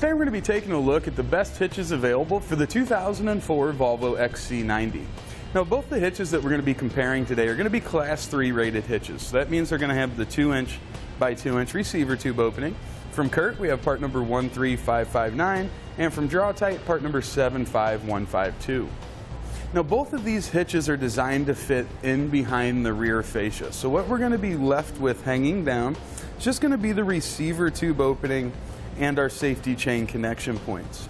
Today we're going to be taking a look at the best hitches available for the 2004 Volvo XC90. Now both the hitches that we're going to be comparing today are going to be Class 3 rated hitches. So that means they're going to have the 2-inch by 2-inch receiver tube opening. From Curt we have part number 13559, and from Draw-Tite part number 75152. Now both of these hitches are designed to fit in behind the rear fascia. So what we're going to be left with hanging down is just going to be the receiver tube opening and our safety chain connection points.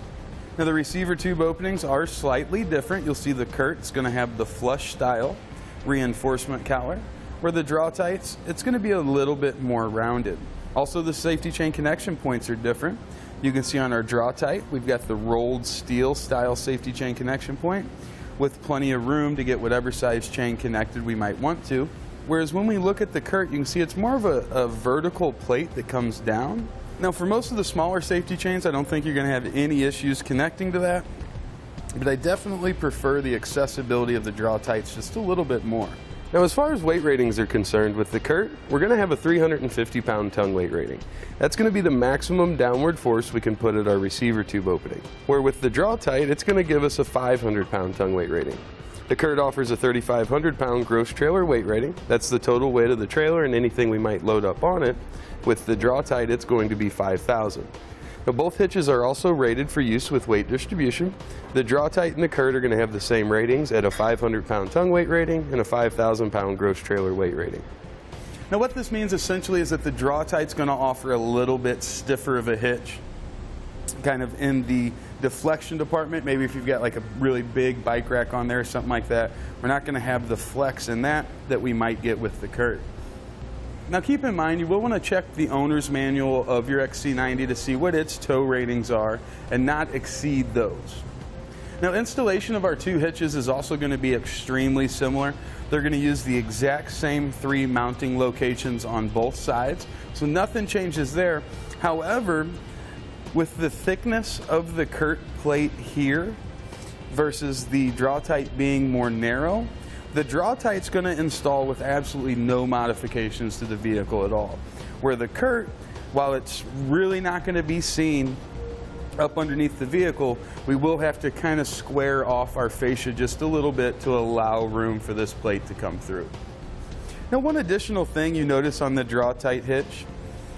Now the receiver tube openings are slightly different. You'll see the Curt's going to have the flush style reinforcement cowler, where the Draw-Tite's, it's going to be a little bit more rounded. Also the safety chain connection points are different. You can see on our Draw-Tite we've got the rolled steel style safety chain connection point with plenty of room to get whatever size chain connected we might want to. Whereas when we look at the Curt, you can see it's more of a vertical plate that comes down. Now for most of the smaller safety chains, I don't think you're going to have any issues connecting to that, but I definitely prefer the accessibility of the Draw-Tites just a little bit more. Now as far as weight ratings are concerned, with the Curt, we're going to have a 350 pound tongue weight rating. That's going to be the maximum downward force we can put at our receiver tube opening. Where with the Draw-Tite, it's going to give us a 500 pound tongue weight rating. The Curt offers a 3,500 pound gross trailer weight rating. That's the total weight of the trailer and anything we might load up on it. With the Draw-Tite, it's going to be 5,000. Now both hitches are also rated for use with weight distribution. The Draw-Tite and the Curt are going to have the same ratings at a 500 pound tongue weight rating and a 5,000 pound gross trailer weight rating. Now what this means essentially is that the Draw-Tite's going to offer a little bit stiffer of a hitch, kind of in the deflection department. Maybe if you've got like a really big bike rack on there or something like that, we're not going to have the flex in that we might get with the Curt. Now keep in mind, you will want to check the owner's manual of your XC90 to see what its tow ratings are and not exceed those. Now installation of our two hitches is also going to be extremely similar. They're going to use the exact same 3 mounting locations on both sides, so nothing changes there. However, with the thickness of the Curt plate here versus the Draw-Tite being more narrow, the Draw-Tite's going to install with absolutely no modifications to the vehicle at all. Where the Curt, while it's really not going to be seen up underneath the vehicle, we will have to kind of square off our fascia just a little bit to allow room for this plate to come through. Now one additional thing you notice on the Draw-Tite hitch,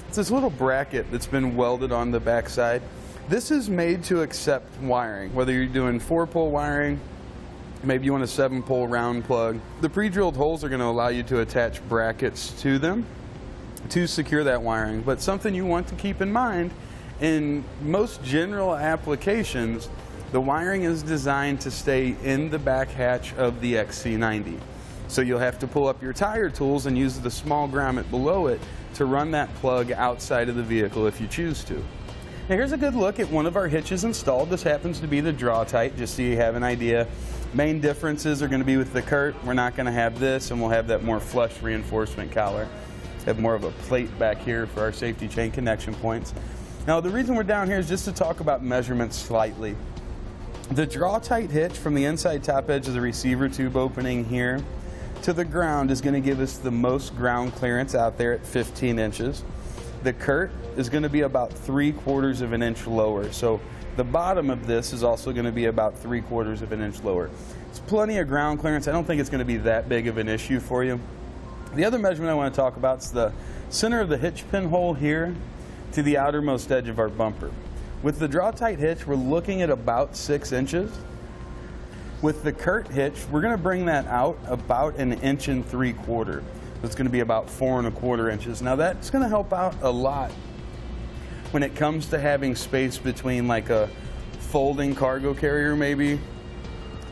it's this little bracket that's been welded on the backside. This is made to accept wiring, whether you're doing 4-pole wiring, maybe you want a 7-pole round plug. The pre-drilled holes are going to allow you to attach brackets to them to secure that wiring. But something you want to keep in mind, in most general applications, the wiring is designed to stay in the back hatch of the XC90. So you'll have to pull up your tire tools and use the small grommet below it to run that plug outside of the vehicle if you choose to. Now here's a good look at one of our hitches installed. This happens to be the Draw-Tite, just so you have an idea. Main differences are going to be with the Curt, we're not going to have this, and we'll have that more flush reinforcement cowler. Have more of a plate back here for our safety chain connection points. Now the reason we're down here is just to talk about measurements slightly. The Draw-Tite hitch from the inside top edge of the receiver tube opening here to the ground is going to give us the most ground clearance out there at 15 inches. The Curt is going to be about 3/4 of an inch lower. So the bottom of this is also going to be about 3/4 of an inch lower. It's plenty of ground clearance. I don't think it's going to be that big of an issue for you. The other measurement I want to talk about is the center of the hitch pinhole here to the outermost edge of our bumper. With the Draw-Tite hitch, we're looking at about 6 inches. With the Curt hitch, we're going to bring that out about 1 3/4 inches. It's going to be about 4 1/4 inches. Now that's going to help out a lot when it comes to having space between like a folding cargo carrier maybe,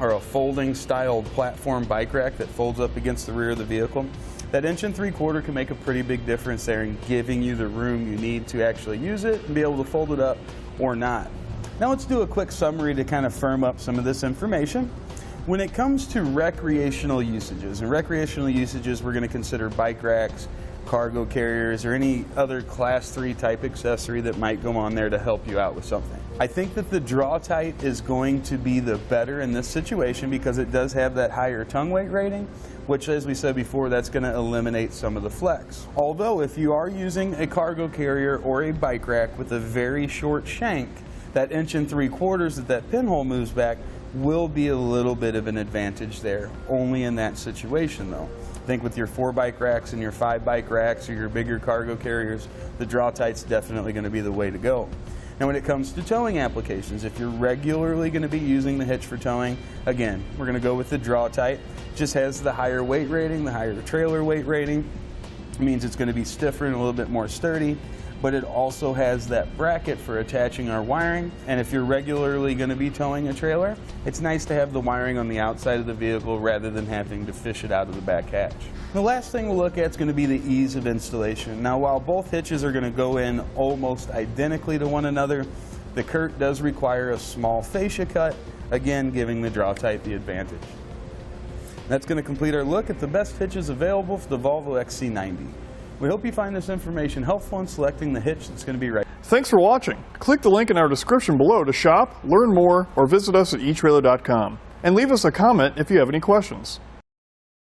or a folding style platform bike rack that folds up against the rear of the vehicle. That 1 3/4 inches can make a pretty big difference there in giving you the room you need to actually use it and be able to fold it up or not. Now let's do a quick summary to kind of firm up some of this information. When it comes to recreational usages, and recreational usages we're going to consider bike racks, cargo carriers, or any other Class 3 type accessory that might go on there to help you out with something. I think that the Draw-Tite is going to be the better in this situation because it does have that higher tongue weight rating, which, as we said before, that's going to eliminate some of the flex. Although if you are using a cargo carrier or a bike rack with a very short shank, That 1 3/4 that pinhole moves back will be a little bit of an advantage there, only in that situation though. I think with your 4 bike racks and your 5 bike racks or your bigger cargo carriers, the Draw-Tite's definitely going to be the way to go. Now when it comes to towing applications, if you're regularly going to be using the hitch for towing, again, we're going to go with the Draw-Tite. It just has the higher weight rating, the higher trailer weight rating. It means it's going to be stiffer and a little bit more sturdy, but it also has that bracket for attaching our wiring. And if you're regularly going to be towing a trailer, it's nice to have the wiring on the outside of the vehicle rather than having to fish it out of the back hatch. The last thing we'll look at is going to be the ease of installation. Now while both hitches are going to go in almost identically to one another, the Curt does require a small fascia cut, again giving the Draw-Tite the advantage. That's going to complete our look at the best hitches available for the Volvo XC90. We hope you find this information helpful in selecting the hitch that's going to be right. Thanks for watching. Click the link in our description below to shop, learn more, or visit us at etrailer.com. And leave us a comment if you have any questions.